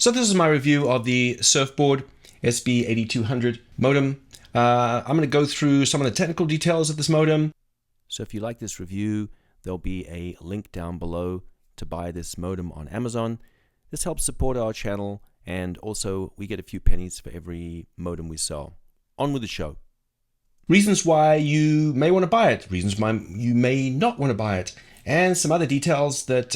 So this is my review of the Surfboard SB8200 modem. I'm going to go through some of the technical details of this modem. So if you like this review, there'll be a link down below to buy this modem on Amazon. This helps support our channel, and also we get a few pennies for every modem we sell. On with the show. Reasons why you may want to buy it, reasons why you may not want to buy it, and some other details that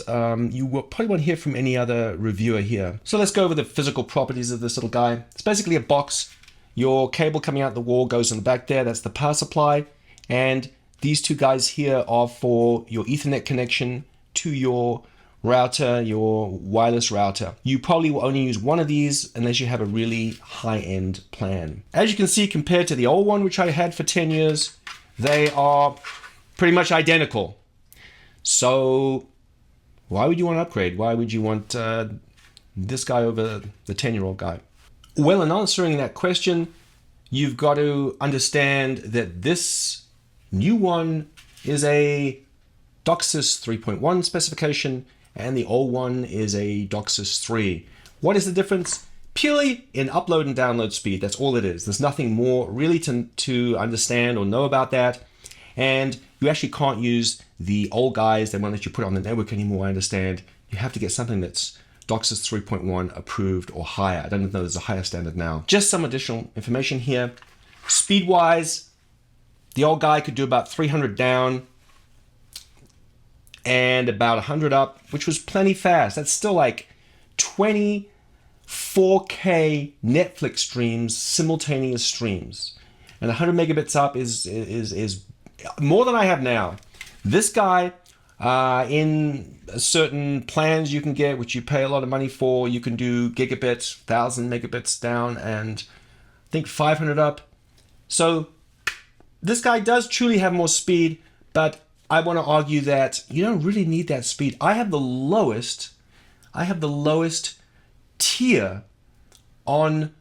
you will probably won't hear from any other reviewer here. So let's go over the physical properties of this little guy. It's basically a box. Your cable coming out the wall goes in the back there. That's the power supply. And these two guys here are for your Ethernet connection to your router, your wireless router. You probably will only use one of these unless you have a really high-end plan. As you can see, compared to the old one, which I had for 10 years, they are pretty much identical. So why would you want to upgrade? Why would you want this guy over the 10-year-old guy? Well, in answering that question, you've got to understand that this new one is a DOCSIS 3.1 specification and the old one is a DOCSIS 3. What is the difference? Purely in upload and download speed. That's all it is. There's nothing more really to understand or know about that. And you actually can't use the old guys, the one that you put on the network anymore, I understand. You have to get something that's DOCSIS 3.1 approved or higher. I don't know if there's a higher standard now. Just some additional information here. Speed-wise, the old guy could do about 300 down and about 100 up, which was plenty fast. That's still like 20 4K Netflix streams, simultaneous streams. And 100 megabits up is more than I have now. This guy, in certain plans you can get, which you pay a lot of money for, you can do gigabits, 1000 megabits down, and I think 500 up. So this guy does truly have more speed, but I want to argue that you don't really need that speed. I have the lowest tier on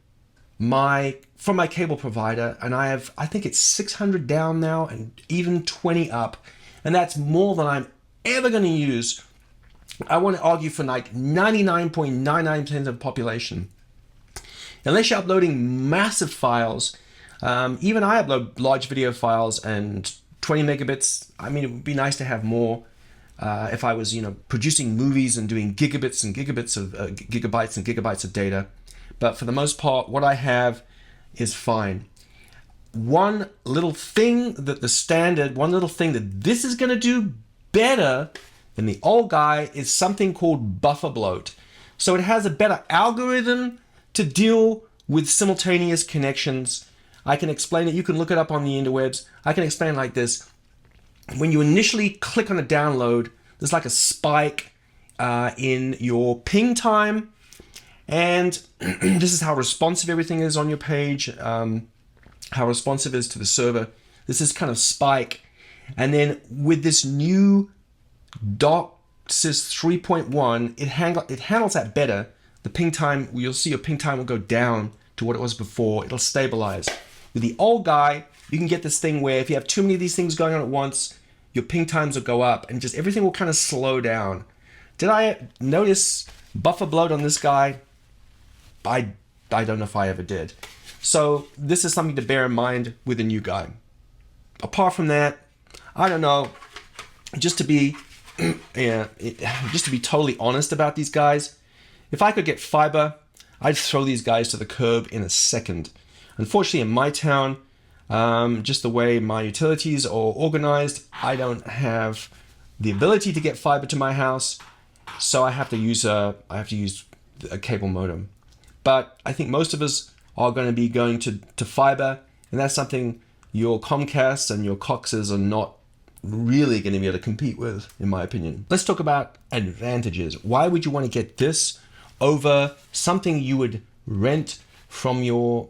from my cable provider, and I think it's 600 down now and even 20 up, and that's more than I'm ever going to use. I want to argue for like 99.99% of the population. Unless you're uploading massive files, even I upload large video files and 20 megabits. I mean, it would be nice to have more if I was, producing movies and doing gigabits and gigabits of gigabytes and gigabytes of data. But for the most part, what I have is fine. One little thing that this is going to do better than the old guy is something called buffer bloat. So it has a better algorithm to deal with simultaneous connections. I can explain it. You can look it up on the interwebs. I can explain it like this. When you initially click on a download, there's like a spike in your ping time. And this is how responsive everything is on your page, how responsive it is to the server. This is kind of spike. And then with this new DOCSIS 3.1, it handles that better. The ping time, you'll see your ping time will go down to what it was before. It'll stabilize. With the old guy, you can get this thing where if you have too many of these things going on at once, your ping times will go up and just everything will kind of slow down. Did I notice buffer bloat on this guy? I don't know if I ever did. So this is something to bear in mind with the new guy. Apart from that, I don't know. Just to be totally honest about these guys, if I could get fiber, I'd throw these guys to the curb in a second. Unfortunately, in my town, just the way my utilities are organized, I don't have the ability to get fiber to my house, so I have to use a cable modem. But I think most of us are going to be going to fiber, and that's something your Comcasts and your Coxes are not really going to be able to compete with, in my opinion. Let's talk about advantages. Why would you want to get this over something you would rent from your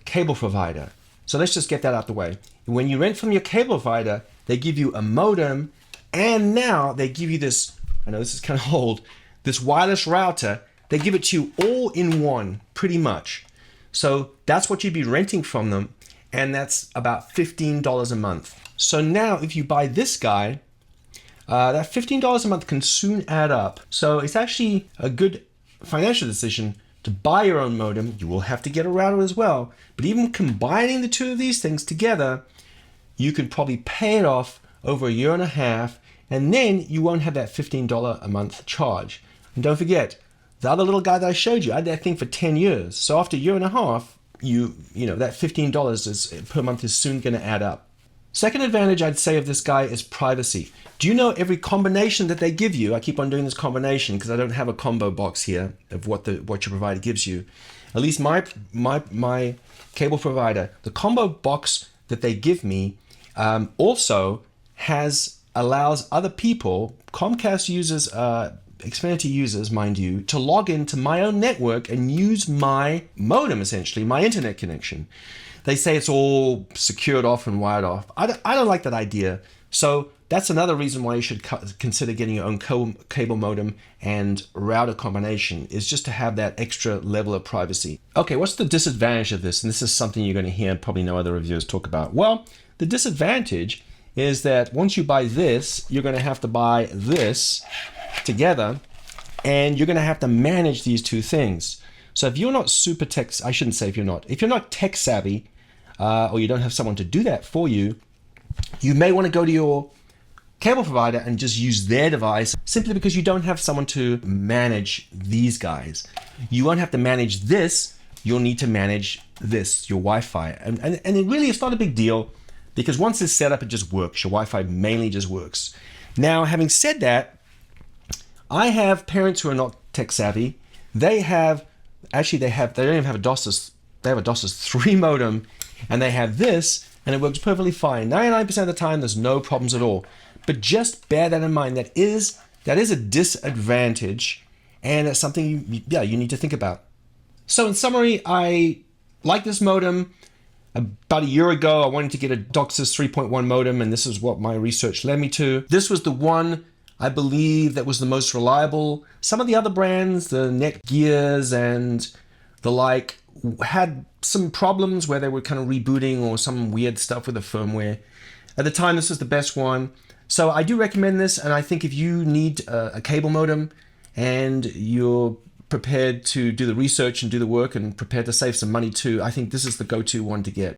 cable provider? So let's just get that out the way. When you rent from your cable provider, they give you a modem, and now they give you this, I know this is kind of old, this wireless router. They give it to you all in one, pretty much. So that's what you'd be renting from them, and that's about $15 a month. So now if you buy this guy, that $15 a month can soon add up. So it's actually a good financial decision to buy your own modem. You will have to get a router as well. But even combining the two of these things together, you could probably pay it off over a year and a half, and then you won't have that $15 a month charge. And don't forget, the other little guy that I showed you, I had that thing for 10 years. So after a year and a half, you know that $15 per month is soon going to add up. Second advantage I'd say of this guy is privacy. Do you know every combination that they give you? I keep on doing this combination because I don't have a combo box here of what your provider gives you. At least my cable provider, the combo box that they give me also allows other people, Comcast users, Xfinity users, mind you, to log into my own network and use my modem, essentially, my internet connection. They say it's all secured off and wired off. I don't like that idea. So that's another reason why you should consider getting your own cable modem and router combination, is just to have that extra level of privacy. Okay, what's the disadvantage of this? And this is something you're going to hear probably no other reviewers talk about. Well, the disadvantage is that once you buy this, you're going to have to buy this together, and you're going to have to manage these two things. So if you're not super tech, I shouldn't say if you're not tech savvy, or you don't have someone to do that for you, you may want to go to your cable provider and just use their device, simply because you don't have someone to manage these guys. You won't have to manage this, you'll need to manage this, your Wi-Fi. And it really is not a big deal, because once it's set up, it just works. Your Wi-Fi mainly just works. Now, having said that, I have parents who are not tech savvy. They don't even have a DOS's, they have a DOS's 3 modem, and they have this, and it works perfectly fine. 99% of the time, there's no problems at all. But just bear that in mind. That is a disadvantage, and it's something you need to think about. So in summary, I like this modem. About a year ago, I wanted to get a DOCSIS 3.1 modem, and this is what my research led me to. This was the one I believe that was the most reliable. Some of the other brands, the Netgears and the like, had some problems where they were kind of rebooting or some weird stuff with the firmware. At the time, this was the best one. So I do recommend this, and I think if you need a cable modem and you're prepared to do the research and do the work and prepared to save some money too, I think this is the go-to one to get.